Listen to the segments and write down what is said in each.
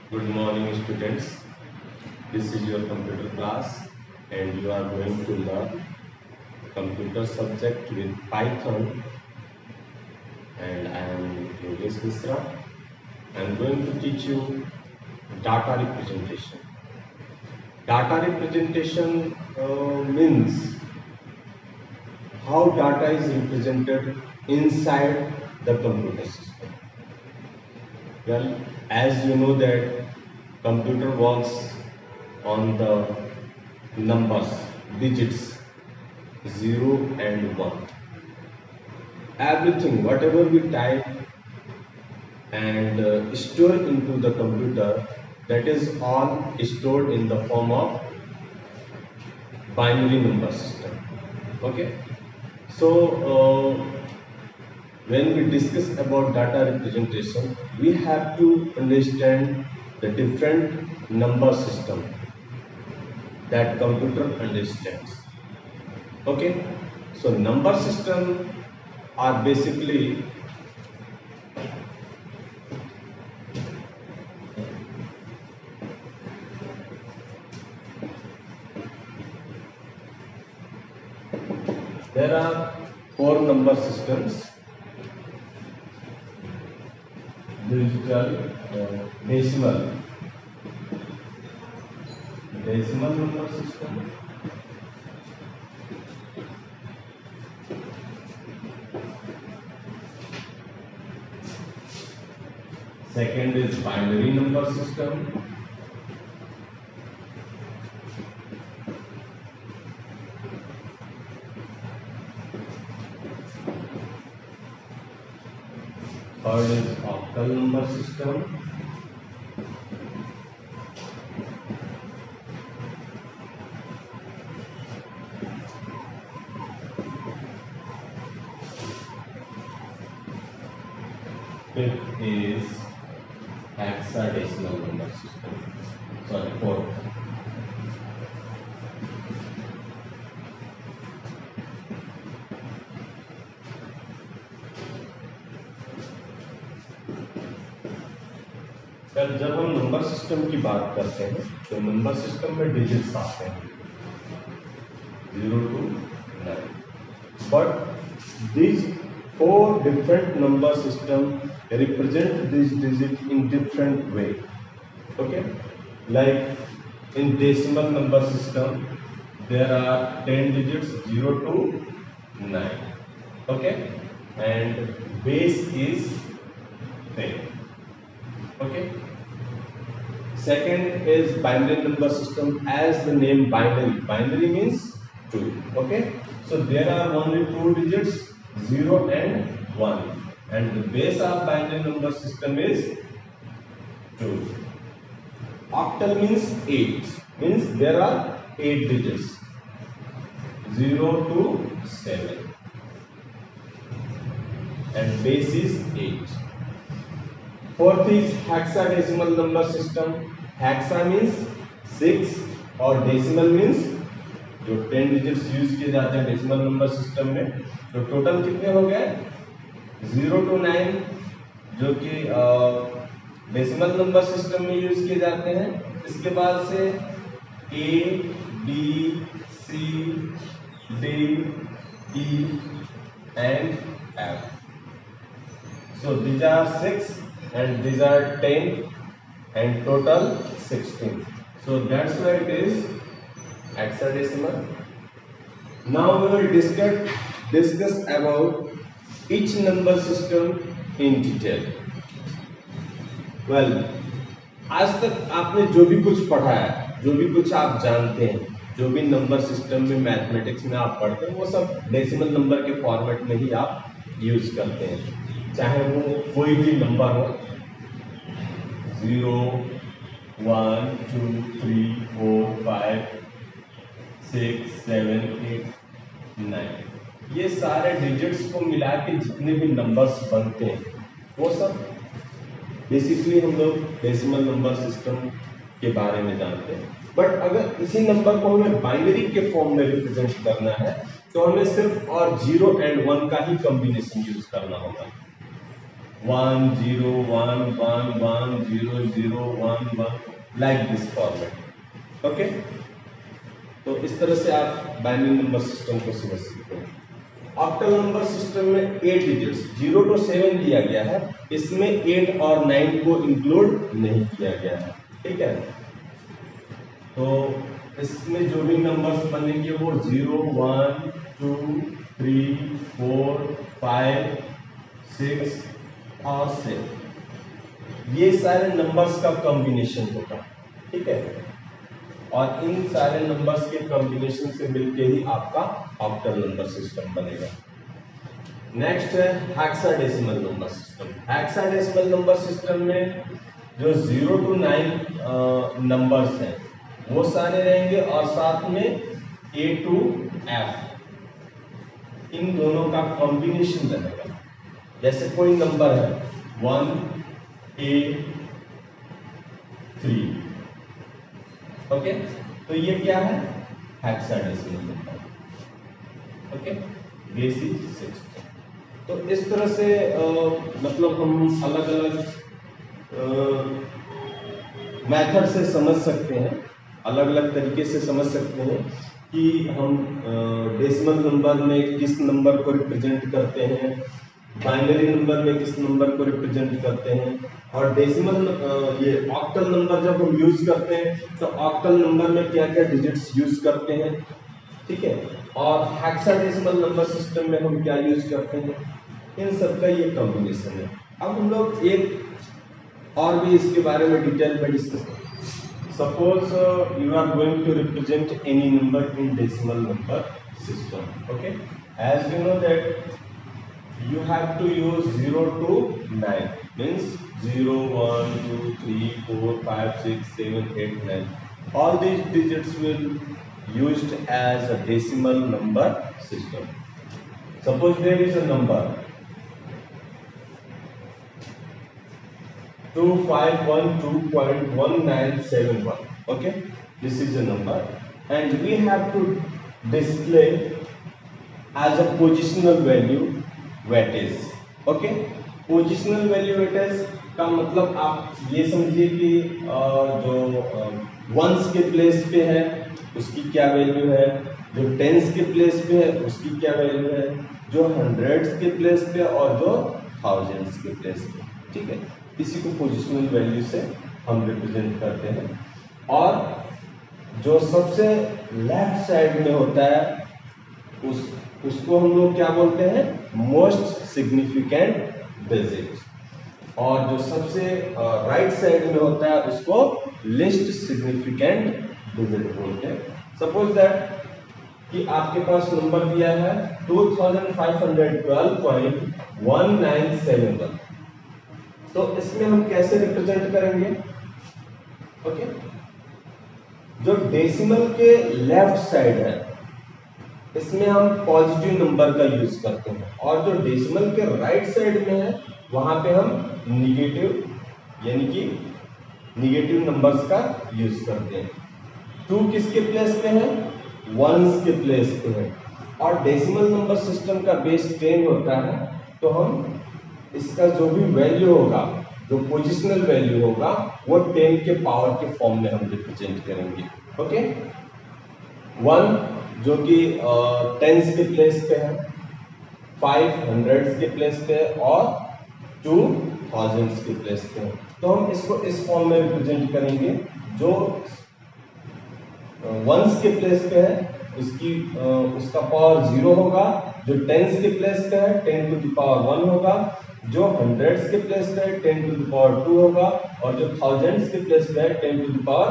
Good morning, students. This is your computer class, and you are going to learn computer subject with Python. And I am Yogesh Misra. I am going to teach you data representation. Data representation means how data is represented inside the computer system. Well, as you know that computer works on the numbers, digits 0 and 1. Everything, whatever we type and store into the computer, that is all stored in the form of binary number system. Okay, so when we discuss about data representation, we have to understand the different number system that computer understands. Okay, so number system are basically there are four number systems: digital, decimal, number system. Second is binary number system. Third is octal number system. Fifth is hexadecimal number system. Sorry, fourth. Sir जब हम number system की बात करते हैं तो number system में digits आते हैं 0 to 9, but these four different number system represent this digit in different way. Okay, like in decimal number system there are 10 digits 0 to 9. Okay, and base is 10. Okay, second is binary number system. As the name binary means 2. Okay, so there are only two digits 0 and 1, and the base of binary number system is 2. Octal means 8, means there are 8 digits 0 to 7, and base is 8. Fourth is hexadecimal number system. Hexa means 6 और decimal means जो 10 digits use किए जाते हैं decimal number system में, तो total कितने हो गए 0 to 9 जो कि डेसिमल नंबर सिस्टम में यूज किए जाते हैं. इसके बाद से A, B, C, D, E and F. So these are 6 and these are 10 and total 16. So that's why it is hexadecimal. Now we will discuss about each number system in detail. Well, आज तक आपने जो भी कुछ पढ़ा है, जो भी कुछ आप जानते हैं, जो भी नंबर सिस्टम में मैथमेटिक्स में आप पढ़ते हैं, वो सब डेसिमल नंबर के फॉर्मेट में ही आप यूज करते हैं. चाहे वो कोई भी नंबर हो, 0, 1, 2, 3, 4, 5, 6, 7, 8, 9, ये सारे डिजिट्स को मिला के जितने भी नंबर्स बनते हैं वो सब बेसिकली हम लोग डेसिमल नंबर सिस्टम के बारे में जानते हैं. बट अगर इसी नंबर को हमें बाइनरी के फॉर्म में रिप्रेजेंट करना है तो हमें सिर्फ और 0 and 1 का ही कॉम्बिनेशन यूज करना होगा. 1 0 1 1 1 0 0 1 1 like this format। ओके, तो इस तरह से आप बाइनरी नंबर सिस्टम को समझ सकते हैं। ऑक्टल नंबर सिस्टम में 8 डिजिट्स 0 to 7 दिया गया है, इसमें 8 और 9 को इंक्लूड नहीं किया गया है, ठीक है। तो इसमें जो भी नंबर्स बनेंगे वो 0 1 2 3 4 5 6 और 7, ये सारे नंबर्स का कॉम्बिनेशन होगा, ठीक है। और इन सारे नंबर्स के कॉम्बिनेशन से मिलके ही आपका ऑक्टल नंबर सिस्टम बनेगा। नेक्स्ट है hexadecimal number system. Hexadecimal number system में जो 0 to 9 नंबर्स हैं वो सारे रहेंगे और साथ में A to F इन दोनों का कॉम्बिनेशन रहेगा। जैसे कोई नंबर है 1 A 3, ओके, तो ये क्या है? Hexadecimal number, okay, basic 6। तो इस तरह से मतलब हम अलग अलग मेथड से समझ सकते हैं, अलग अलग तरीके से समझ सकते हैं कि हम डेसिमल नंबर में किस नंबर को रिप्रेजेंट करते हैं, बाइनरी नंबर में किस नंबर को रिप्रेजेंट करते हैं, और डेसिमल ये ऑक्टल नंबर जब हम यूज करते हैं तो ऑक्टल नंबर में क्या क्या डिजिट्स यूज करते हैं, ठीक है। और हेक्साडेसिमल नंबर सिस्टम में हम क्या यूज करते हैं, इन सब का ये कॉम्बिनेशन है। अब हम लोग एक और भी इसके बारे में डिटेल में डिस्कस करें। Suppose you are going to represent any number in decimal number system, okay, as you know that you have to use 0 to 9 means 0 1 2 3 4 5 6 7 8 9, all these digits will used as a decimal number system. Suppose there is a number 2512.1971, okay, this is a number and we have to display as a positional value weightage, okay. Positional value weightage का मतलब आप ये समझिए कि जो once के place पे है उसकी क्या वैल्यू है, जो टेंस के प्लेस पे है उसकी क्या वैल्यू है, जो हंड्रेड्स के प्लेस पे और जो थाउजेंड्स के प्लेस पे, ठीक है। इसी को पोजिशनल वैल्यू से हम रिप्रेजेंट करते हैं। और जो सबसे लेफ्ट साइड में होता है उसको हम लोग क्या बोलते हैं, मोस्ट सिग्निफिकेंट डिजिट, और जो सबसे राइट साइड में होता है उसको लिस्ट सिग्निफिकेंट डिजिट बोलते हैं। सपोज दैट कि आपके पास नंबर दिया है 2512.1971, तो इसमें हम कैसे रिप्रेजेंट करेंगे, ओके। जो डेसिमल के लेफ्ट साइड है इसमें हम पॉजिटिव नंबर का यूज करते हैं, और जो डेसिमल के राइट साइड में है वहां पे हम निगेटिव यानी कि निगेटिव नंबर्स का यूज करते हैं। 2 किसके प्लेस पे है, वंस के प्लेस पे है, और डेसिमल नंबर सिस्टम का बेस 10 होता है, तो हम इसका जो भी वैल्यू होगा, जो पोजिशनल वैल्यू होगा वो 10 के पावर के फॉर्म में हम रिप्रेजेंट करेंगे, ओके। 1 जो कि टेंस के प्लेस पे है, 5 हंड्रेड्स के प्लेस पे है, और 2 थाउजेंड्स के प्लेस पे है। तो हम इसको इस फॉर्म में रिप्रेजेंट करेंगे, जो वंस के प्लेस पे है उसका पावर 0 होगा, जो टेंस के प्लेस पे है 10 to the power 1 होगा, जो हंड्रेड्स के प्लेस पे है 10 to the power 2 होगा, और जो थाउजेंड्स के प्लेस पे है 10 to the power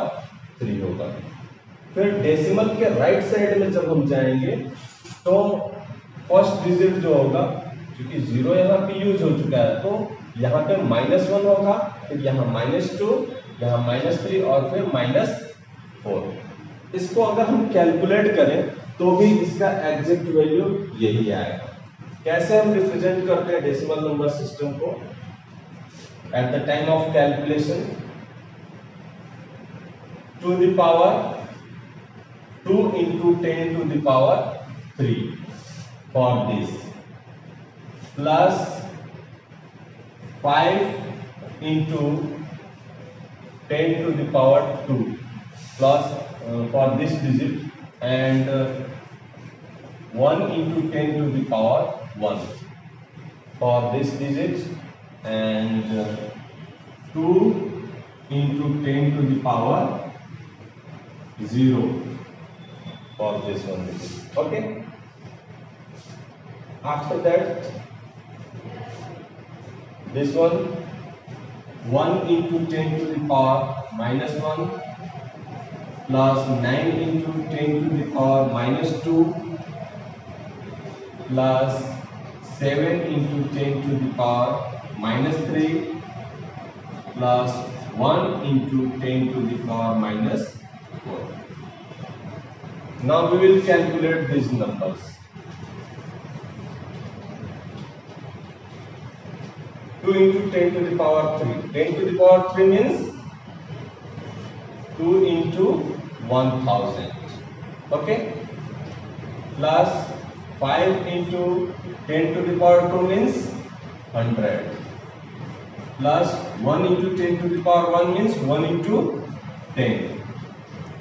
3 होगा। फिर डेसिमल के राइट साइड में जब हम जाएंगे तो फर्स्ट डिजिट जो होगा, क्योंकि 0 यहाँ पे यूज हो चुका है, तो यहाँ पे -1 होगा, फिर यहाँ -2, यहाँ -3 और फिर -4। इसको अगर हम कैलकुलेट करें तो भी इसका एग्जैक्ट वैल्यू यही आएगा। कैसे हम रिप्रेजेंट करते हैं डेसिमल नंबर सिस्टम को at the time of calculation, to the power 2 into 10 to the power 3 for this, plus 5 into 10 to the power 2 plus for this digit, and 1 into 10 to the power 1 for this digit, and 2 into 10 to the power 0 for this one digit. Okay. After that, this one 1 into 10 to the power minus 1 plus 9 into 10 to the power minus 2 plus 7 into 10 to the power minus 3 plus 1 into 10 to the power minus 4. Now we will calculate these numbers. 2 into 10 to the power 3. 10 to the power 3 means 2 into 1000. Okay. Plus 5 into 10 to the power 2 means 100. Plus 1 into 10 to the power 1 means 1 into 10.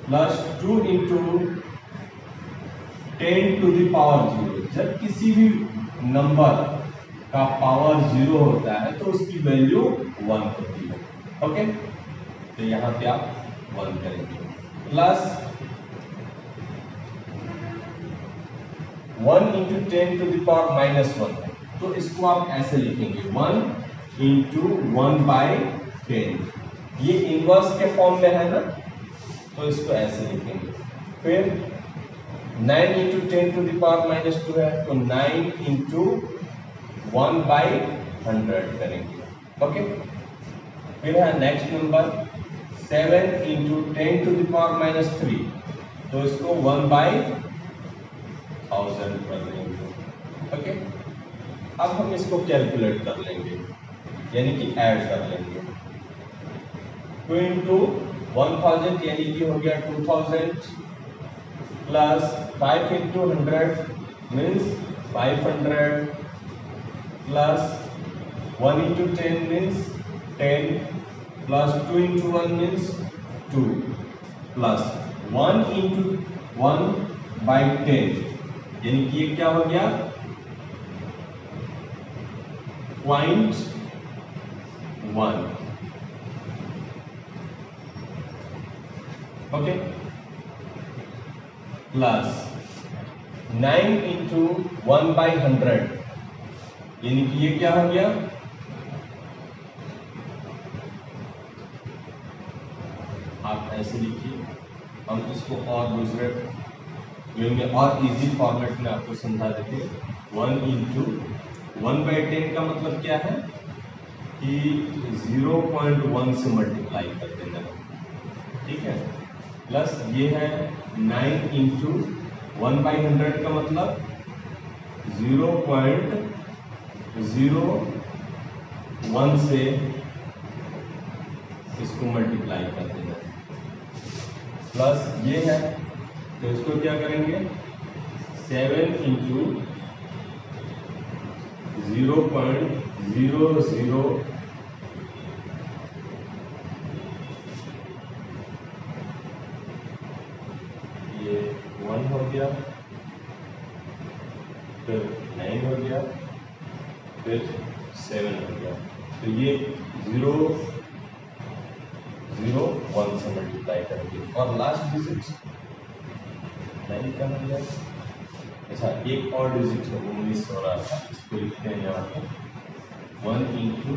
Plus 2 into 10 to the power 0. जब किसी भी number का power 0 होता है तो उसकी value 1 होती है. ओके, तो यहाँ पे आप 1 करेंगे. Plus 1 into 10 to the power minus 1 है, तो इसको आप ऐसे लिखेंगे 1 into 1 by 10. ये इनवर्स के फॉर्म में है ना, तो इसको ऐसे लिखेंगे. फिर 9 into 10 to the power minus 2 है, तो 9 into 1 by 100 करेंगे. ओके. फिर है next number 7 into 10 to the power minus 3, तो इसको 1 by 1000 कर लेंगे. ओके. अब हम इसको कैलकुलेट कर लेंगे, यानी कि ऐड कर लेंगे. 2 into 1000 यानी कि हो गया 2000 plus 5 into 100 means 500 plus 1 into 10 means 10 plus 2 into 1 means 2 plus 1 into 1 by 10 यानी कि ये क्या हो गया 0.1. ओके. प्लस 9 into 1 by 100 यानी कि ये क्या हो गया आप ऐसे लिखिए. हम इसको और दूसरे वे में और इजी फॉर्मेट में आपको समझा देते हैं. 1 into 1 by 10 का मतलब क्या है कि 0.1 से मल्टीप्लाई कर देना. ठीक है. प्लस ये है 9 into 1 by 100 का मतलब 0.01 से इसको मल्टीप्लाई कर देना. प्लस ये है, तो इसको क्या करेंगे 7 into 0.00 ये 1 हो गया, फिर 9 हो गया, फिर 7 हो गया. तो ये 0.01 से मल्टीप्लाई करेंगे और लास्ट डिजिट 9 का हो गया. अच्छा, एक और डिजिट है वो मिस हो रहा था, इसको लिखते हैं यहाँ पर 1 into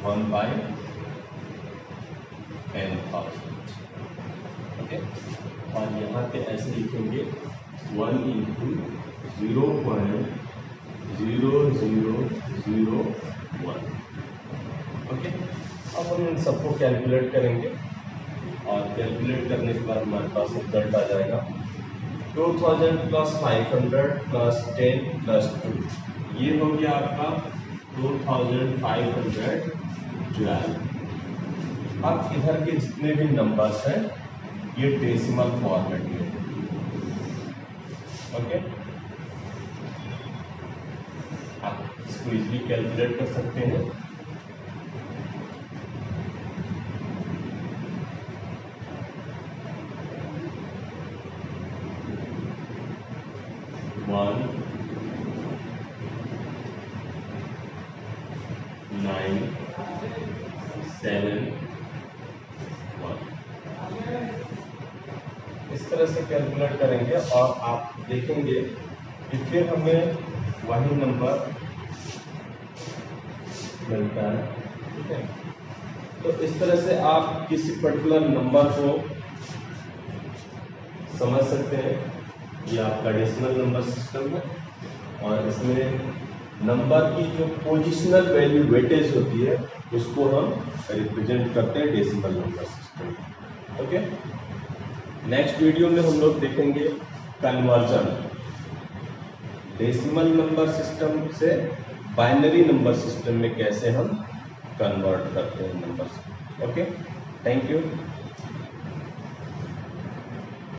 1 by 10,000. ओके. और यहाँ पे ऐसे लिखेंगे 1 into 0.0001. ओके. अब हम इन सबको कैलकुलेट करेंगे और कैलकुलेट करने के बाद हमारे पास रिजल्ट आ जाएगा 2000 प्लस 500 प्लस 10 प्लस 2. ये हो गया आपका 2512. अब इधर के जितने भी नंबर्स हैं ये डेसिमल फॉर्मेट में। ओके, आप इसको इजीली कैलकुलेट कर सकते हैं। वन 9 7 1 इस तरह से कैलकुलेट करेंगे और आप देखेंगे कि फिर हमें वही नंबर मिलता है। ठीक है, तो इस तरह से आप किसी पर्टिकुलर नंबर को समझ सकते हैं। ये आपका डेसिमल नंबर सिस्टम है और इसमें नंबर की जो पोजिशनल वैल्यू वेटेज होती है उसको हम रिप्रेजेंट करते हैं decimal number system. Okay, next video में हम लोग देखेंगे कन्वर्जन, डेसिमल नंबर सिस्टम से बाइनरी नंबर सिस्टम में कैसे हम कन्वर्ट करते हैं नंबर्स। Okay, thank you.